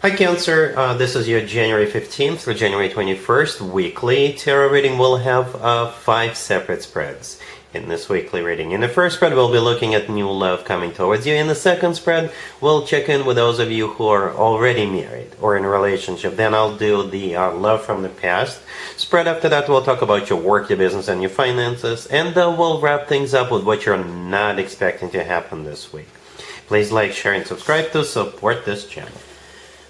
Hi Cancer, this is your January 15th through January 21st weekly tarot reading. We'll have 5 separate spreads in this weekly reading. In the first spread, we'll be looking at new love coming towards you. In the second spread, we'll check in with those of you who are already married or in a relationship. Then I'll do the love from the past spread. After that, we'll talk about your work, your business, and your finances. And we'll wrap things up with what you're not expecting to happen this week. Please like, share, and subscribe to support this channel.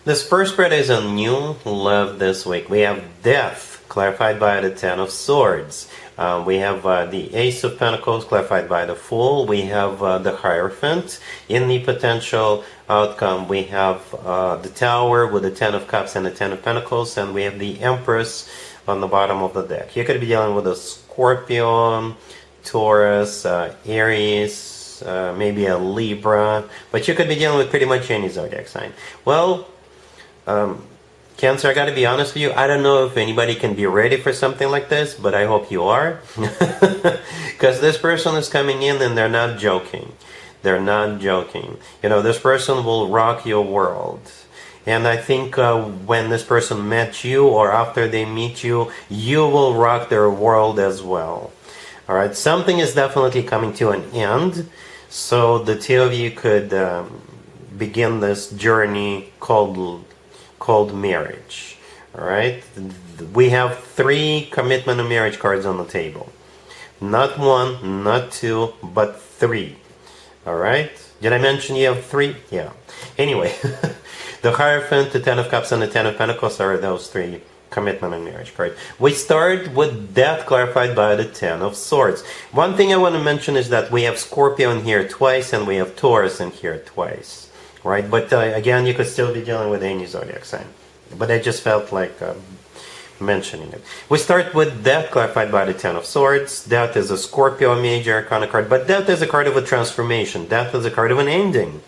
This first spread is a new love this week. We have death, clarified by the Ten of Swords. We have the Ace of Pentacles, clarified by the Fool. We have the Hierophant. In the potential outcome, we have the Tower with the Ten of Cups and the Ten of Pentacles. And we have the Empress on the bottom of the deck. You could be dealing with a Scorpio, Taurus, Aries, maybe a Libra. But you could be dealing with pretty much any zodiac sign. Well, Cancer, I gotta be honest with you, I don't know if anybody can be ready for something like this, but I hope you are. Because this person is coming in and they're not joking. They're not joking. You know, this person will rock your world. And I think when this person met you or after they meet you, you will rock their world as well. Alright, something is definitely coming to an end. So the two of you could begin this journey called marriage. All right, we have 3 commitment and marriage cards on the table. Not 1, not 2, but 3. All right, did I mention you have 3? Yeah. Anyway, the Hierophant, the Ten of Cups, and the Ten of Pentacles are those 3 commitment and marriage cards. We start with death, clarified by the Ten of Swords. One thing I want to mention is that we have Scorpio in here twice and we have Taurus in here twice. Right, but again, you could still be dealing with any zodiac sign. But I just felt like mentioning it. We start with Death, clarified by the Ten of Swords. Death is a Scorpio major arcana card, but Death is a card of a transformation. Death is a card of an ending.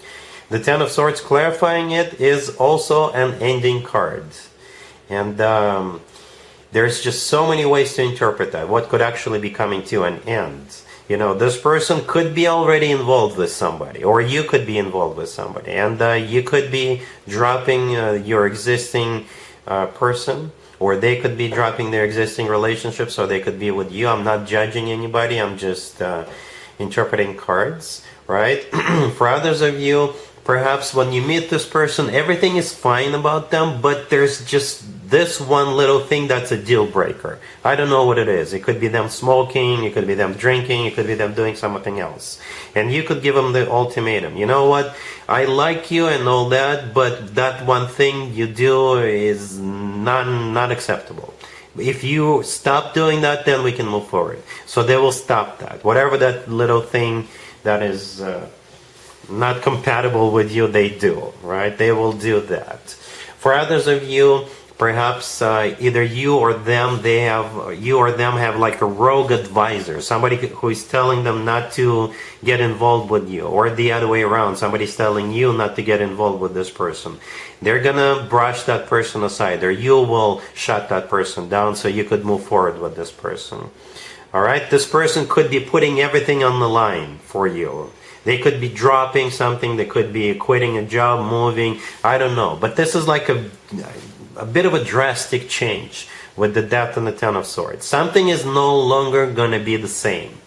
The Ten of Swords, clarifying it, is also an ending card. And there's just so many ways to interpret that. What could actually be coming to an end? You know, this person could be already involved with somebody, or you could be involved with somebody, and you could be dropping your existing person, or they could be dropping their existing relationship, so they could be with you. I'm not judging anybody, I'm just interpreting cards, right? For others of you, perhaps when you meet this person, everything is fine about them, but there's just this one little thing that's a deal breaker. I don't know what it is. It could be them smoking, it could be them drinking, it could be them doing something else. And you could give them the ultimatum. You know what? I like you and all that, but that one thing you do is not acceptable. If you stop doing that, then we can move forward. So they will stop that. Whatever that little thing that is not compatible with you, they do, right? They will do that. For others of you, perhaps either you or them have like a rogue advisor, somebody who is telling them not to get involved with you, or the other way around, somebody's telling you not to get involved with this person. They're gonna brush that person aside, or you will shut that person down so you could move forward with this person. Alright, this person could be putting everything on the line for you. They could be dropping something, they could be quitting a job, moving, I don't know. But this is like a bit of a drastic change with the Death and the Ten of Swords. Something is no longer going to be the same.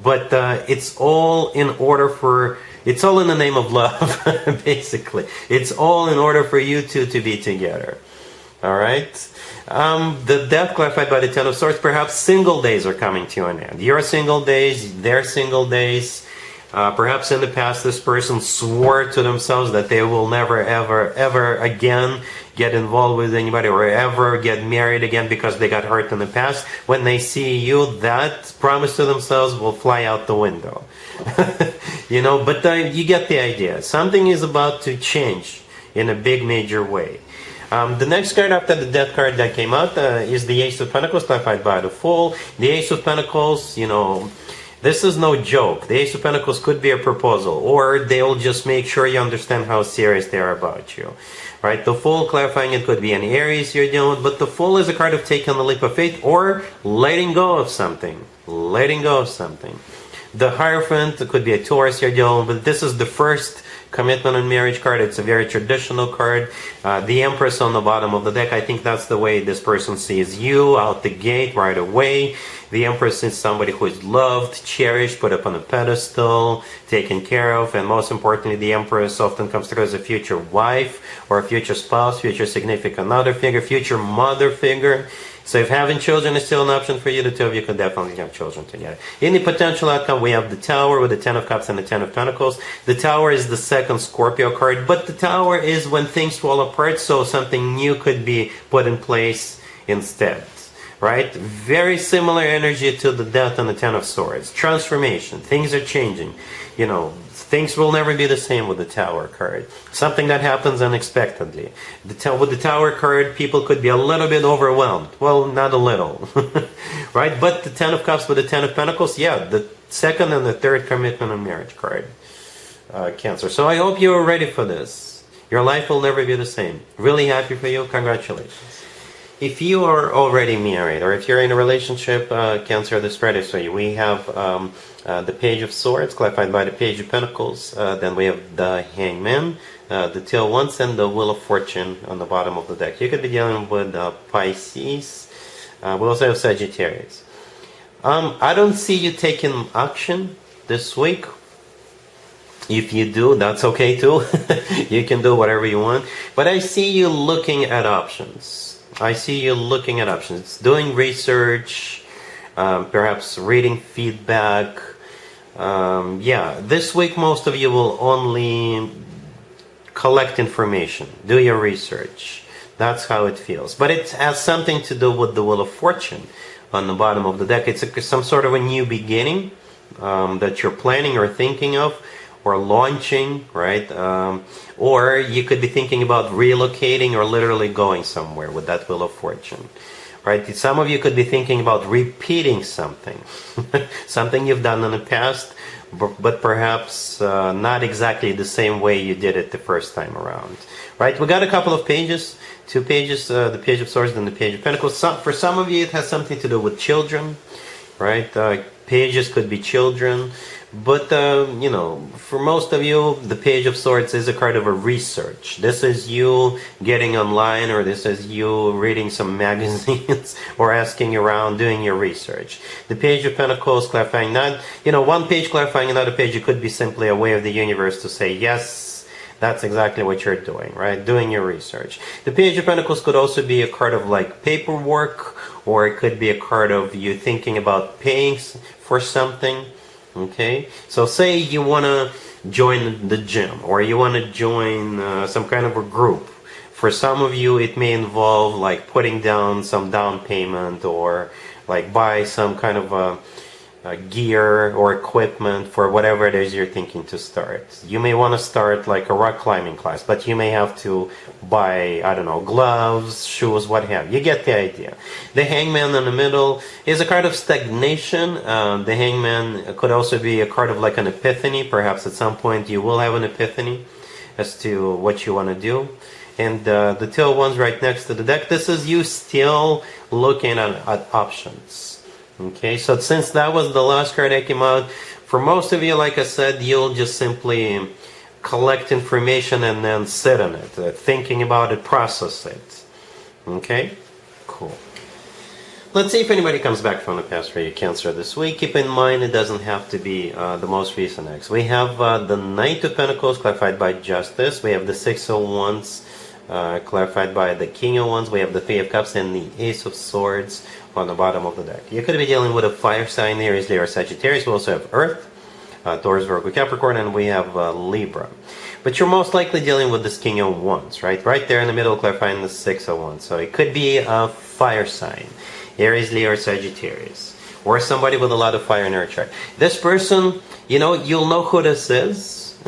But it's all in order for, it's all in the name of love, basically. It's all in order for you two to be together. Alright? The Death, clarified by the Ten of Swords, perhaps single days are coming to an end. Your single days, their single days. Perhaps in the past this person swore to themselves that they will never ever again get involved with anybody or ever get married again because they got hurt in the past. When they see you, that promise to themselves will fly out the window. You know, but you get the idea. Something is about to change in a big major way. The next card after the Death card that came out is the Ace of Pentacles, clarified by the Fool. The Ace of Pentacles, you know, this is no joke. The Ace of Pentacles could be a proposal, or they'll just make sure you understand how serious they are about you. Right? The Fool, clarifying it, could be an Aries you're dealing with, but the Fool is a card of taking a leap of faith or letting go of something. Letting go of something. The Hierophant could be a Taurus you're dealing with. This is the first commitment and marriage card. It's a very traditional card. The Empress on the bottom of the deck, I think that's the way this person sees you out the gate right away. The Empress is somebody who is loved, cherished, put up on a pedestal, taken care of, and most importantly, the Empress often comes through as a future wife or a future spouse, future significant other figure, future mother figure. So if having children is still an option for you, the two of you could definitely have children together. In the potential outcome, we have the Tower with the Ten of Cups and the Ten of Pentacles. The Tower is the second Scorpio card, but the Tower is when things fall apart, so something new could be put in place instead. Right? Very similar energy to the Death and the Ten of Swords. Transformation. Things are changing. You know, things will never be the same with the Tower card. Something that happens unexpectedly. With the Tower card, people could be a little bit overwhelmed. Well, not a little. Right? But the Ten of Cups with the Ten of Pentacles, yeah, the second and the third commitment and marriage card. Cancer. So I hope you're ready for this. Your life will never be the same. Really happy for you. Congratulations. If you are already married, or if you're in a relationship, Cancer, the spread is for you. We have the Page of Swords, clarified by the Page of Pentacles. Then we have the Hangman, the Tail Wands, and the Wheel of Fortune on the bottom of the deck. You could be dealing with Pisces. We also have Sagittarius. I don't see you taking action this week. If you do, that's okay too. You can do whatever you want. But I see you looking at options. I see you looking at options, doing research, perhaps reading feedback. Yeah, this week most of you will only collect information, do your research. That's how it feels. But it has something to do with the Wheel of Fortune on the bottom of the deck. It's some sort of a new beginning that you're planning or thinking of, or launching, right? Or you could be thinking about relocating or literally going somewhere with that Wheel of Fortune, right? Some of you could be thinking about repeating something, something you've done in the past, but perhaps not exactly the same way you did it the first time around, right? We got a couple of pages, 2 pages, the Page of Swords and the Page of Pentacles. For some of you, it has something to do with children, right? Pages could be children. But, you know, for most of you, the Page of Swords is a card of a research. This is you getting online, or this is you reading some magazines or asking around, doing your research. The Page of Pentacles clarifying not, you know, one page clarifying another page. It could be simply a way of the universe to say, yes, that's exactly what you're doing, right? Doing your research. The Page of Pentacles could also be a card of like paperwork, or it could be a card of you thinking about paying for something. Okay, so say you want to join the gym, or you want to join some kind of a group. For some of you, it may involve like putting down some down payment, or like buy some kind of a gear or equipment for whatever it is you're thinking to start. You may want to start like a rock climbing class, but you may have to buy, I don't know, gloves, shoes, what have you. You get the idea. The Hangman in the middle is a card of stagnation. The Hangman could also be a card of like an epiphany. Perhaps at some point you will have an epiphany as to what you want to do. And the Tail Wands right next to the deck, this is you still looking at options. Okay, so since that was the last card that came out, for most of you, like I said, you'll just simply collect information and then sit on it, thinking about it, process it. Okay, cool. Let's see if anybody comes back from the past for you, Cancer, this week. Keep in mind, it doesn't have to be the most recent ex. We have the Knight of Pentacles, clarified by Justice. We have the Six of Wands, clarified by the King of Wands. We have the Three of Cups and the Ace of Swords on the bottom of the deck. You could be dealing with a fire sign, Aries, Leo, or Sagittarius. We also have Earth, Taurus, Virgo, Capricorn, and we have Libra. But you're most likely dealing with this King of Wands, right? Right there in the middle, clarifying the Six of Wands. So it could be a fire sign, Aries, Leo, or Sagittarius, or somebody with a lot of fire in their chart. This person, you know, you'll know who this is.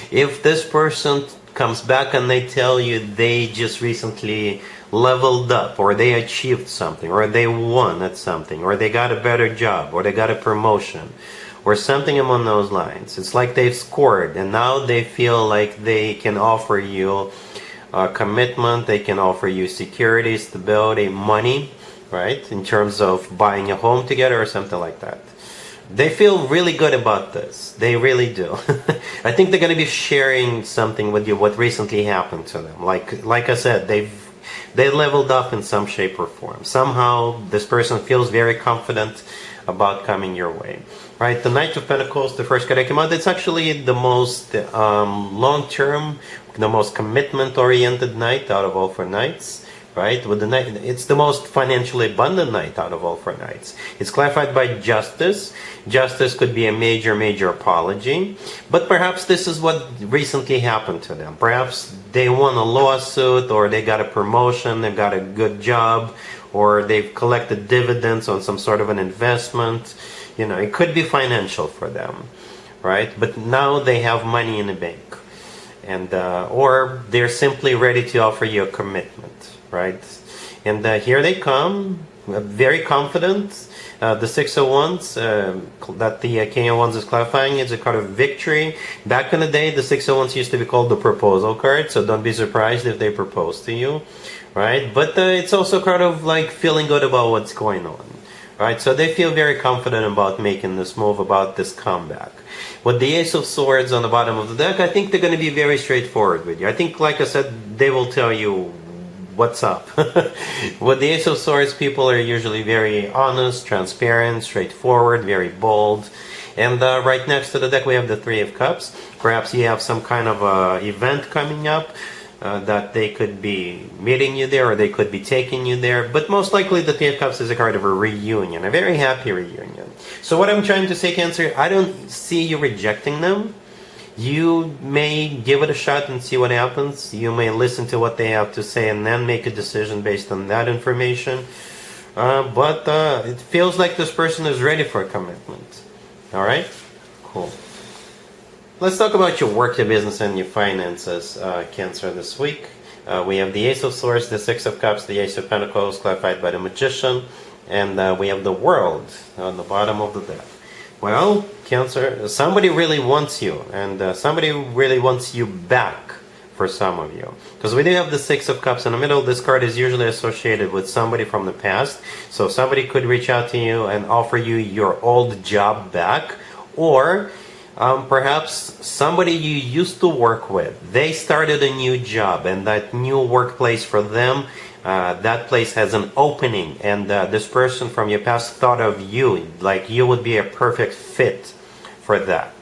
If this person comes back and they tell you they just recently leveled up, or they achieved something, or they won at something, or they got a better job, or they got a promotion, or something among those lines. It's like they've scored, and now they feel like they can offer you commitment, they can offer you security, stability, money, right? In terms of buying a home together or something like that, They feel really good about this. They really do. I think they're going to be sharing something with you what recently happened to them. Like I said, they leveled up in some shape or form. Somehow this person feels very confident about coming your way. Right? The Knight of Pentacles, the first card I came out, it's actually the most long-term, the most commitment-oriented knight out of all 4 knights. Right? With the knight, it's the most financially abundant knight out of all 4 knights. It's clarified by justice. Justice could be a major apology, but perhaps this is what recently happened to them. Perhaps they won a lawsuit, or they got a promotion, they got a good job, or they've collected dividends on some sort of an investment. You know, it could be financial for them, right? But now they have money in the bank, and or they're simply ready to offer you a commitment. Right, and here they come, very confident. The 6 of Wands that the King of Wands is clarifying is a card of victory. Back in the day, the 6 of Wands used to be called the proposal card, so don't be surprised if they propose to you, right? But it's also a card of like feeling good about what's going on, right? So they feel very confident about making this move, about this comeback. With the Ace of Swords on the bottom of the deck, I think they're going to be very straightforward with you. I think, like I said, they will tell you what's up. With the Ace of Swords, people are usually very honest, transparent, straightforward, very bold. And right next to the deck we have the Three of Cups. Perhaps you have some kind of event coming up that they could be meeting you there, or they could be taking you there. But most likely the Three of Cups is a card of a reunion, a very happy reunion. So what I'm trying to say, Cancer, I don't see you rejecting them. You may give it a shot and see what happens. You may listen to what they have to say and then make a decision based on that information. But it feels like this person is ready for a commitment. Alright? Cool. Let's talk about your work, your business, and your finances, Cancer, this week. We have the Ace of Swords, the Six of Cups, the Ace of Pentacles, clarified by the Magician, and we have the World on the bottom of the deck. Well, Cancer, somebody really wants you, and somebody really wants you back for some of you. Because we do have the Six of Cups in the middle. This card is usually associated with somebody from the past. So somebody could reach out to you and offer you your old job back, or perhaps somebody you used to work with. They started a new job, and that new workplace for them, that place has an opening, and this person from your past thought of you, like you would be a perfect fit for that.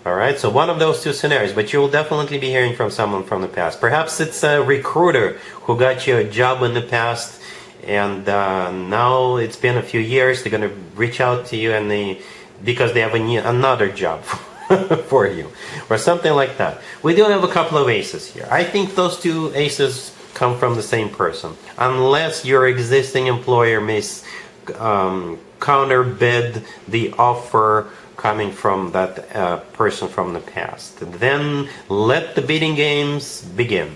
Alright, so one of those two scenarios, but you will definitely be hearing from someone from the past. Perhaps it's a recruiter who got you a job in the past, and now it's been a few years, they're going to reach out to you, and because they have another job for you, or something like that. We do have a couple of aces here. I think those two aces come from the same person, unless your existing employer may counterbid the offer coming from that person from the past. Then let the bidding games begin.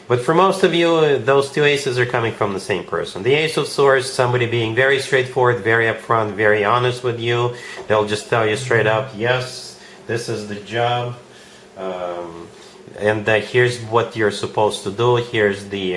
But for most of you, those two aces are coming from the same person. The Ace of Swords, somebody being very straightforward, very upfront, very honest with you. They'll just tell you straight up, yes, this is the job. And here's what you're supposed to do. Here's the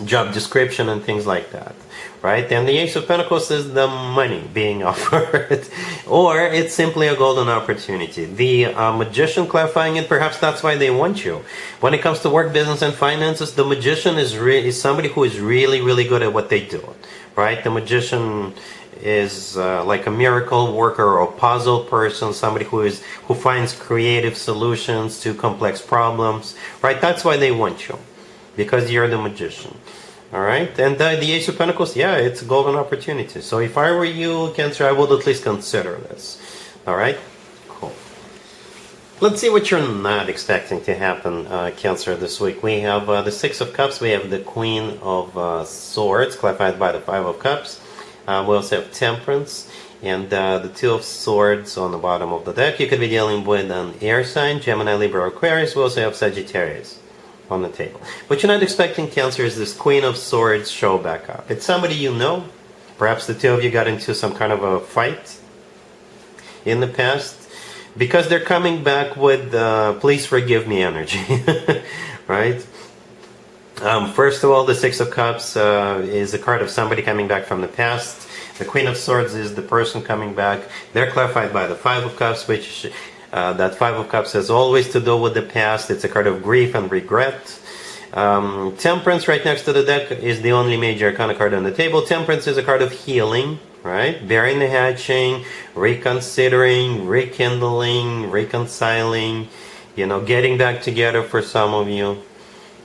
job description and things like that, right? And the Ace of Pentacles is the money being offered, or it's simply a golden opportunity. The Magician clarifying it, perhaps that's why they want you. When it comes to work, business, and finances, the Magician is somebody who is really good at what they do, right? The Magician is like a miracle worker or a puzzle person, somebody who finds creative solutions to complex problems, right? That's why they want you, because you're the Magician. All right, and the Ace of Pentacles, yeah, it's a golden opportunity. So if I were you, Cancer, I would at least consider this. All right, cool. Let's see what you're not expecting to happen, Cancer, this week. We have the Six of Cups, we have the Queen of Swords, clarified by the Five of Cups. We also have Temperance, and the Two of Swords on the bottom of the deck. You could be dealing with an air sign, Gemini, Libra, or Aquarius. We also have Sagittarius on the table. What you're not expecting, Cancer, is this Queen of Swords show back up. It's somebody you know. Perhaps the two of you got into some kind of a fight in the past, because they're coming back with please forgive me energy. Right? First of all, the Six of Cups is a card of somebody coming back from the past. The Queen of Swords is the person coming back. They're clarified by the Five of Cups, which that Five of Cups has always to do with the past. It's a card of grief and regret. Temperance right next to the deck is the only major arcana card on the table. Temperance is a card of healing, right? Burying the hatching, reconsidering, rekindling, reconciling, getting back together for some of you.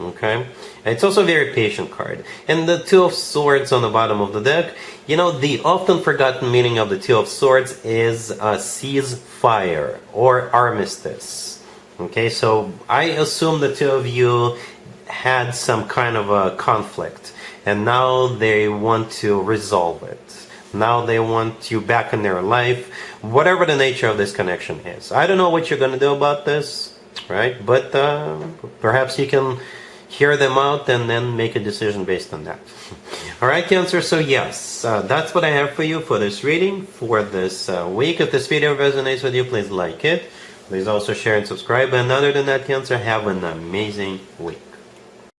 Okay? It's also a very patient card. And the Two of Swords on the bottom of the deck, the often forgotten meaning of the Two of Swords is ceasefire or armistice. Okay, so I assume the two of you had some kind of a conflict, and now they want to resolve it. Now they want you back in their life, whatever the nature of this connection is. I don't know what you're going to do about this, right? But perhaps you can hear them out and then make a decision based on that. All right, Cancer, so yes, that's what I have for you for this reading for this week. If this video resonates with you, please like it. Please also share and subscribe. And other than that, Cancer, have an amazing week.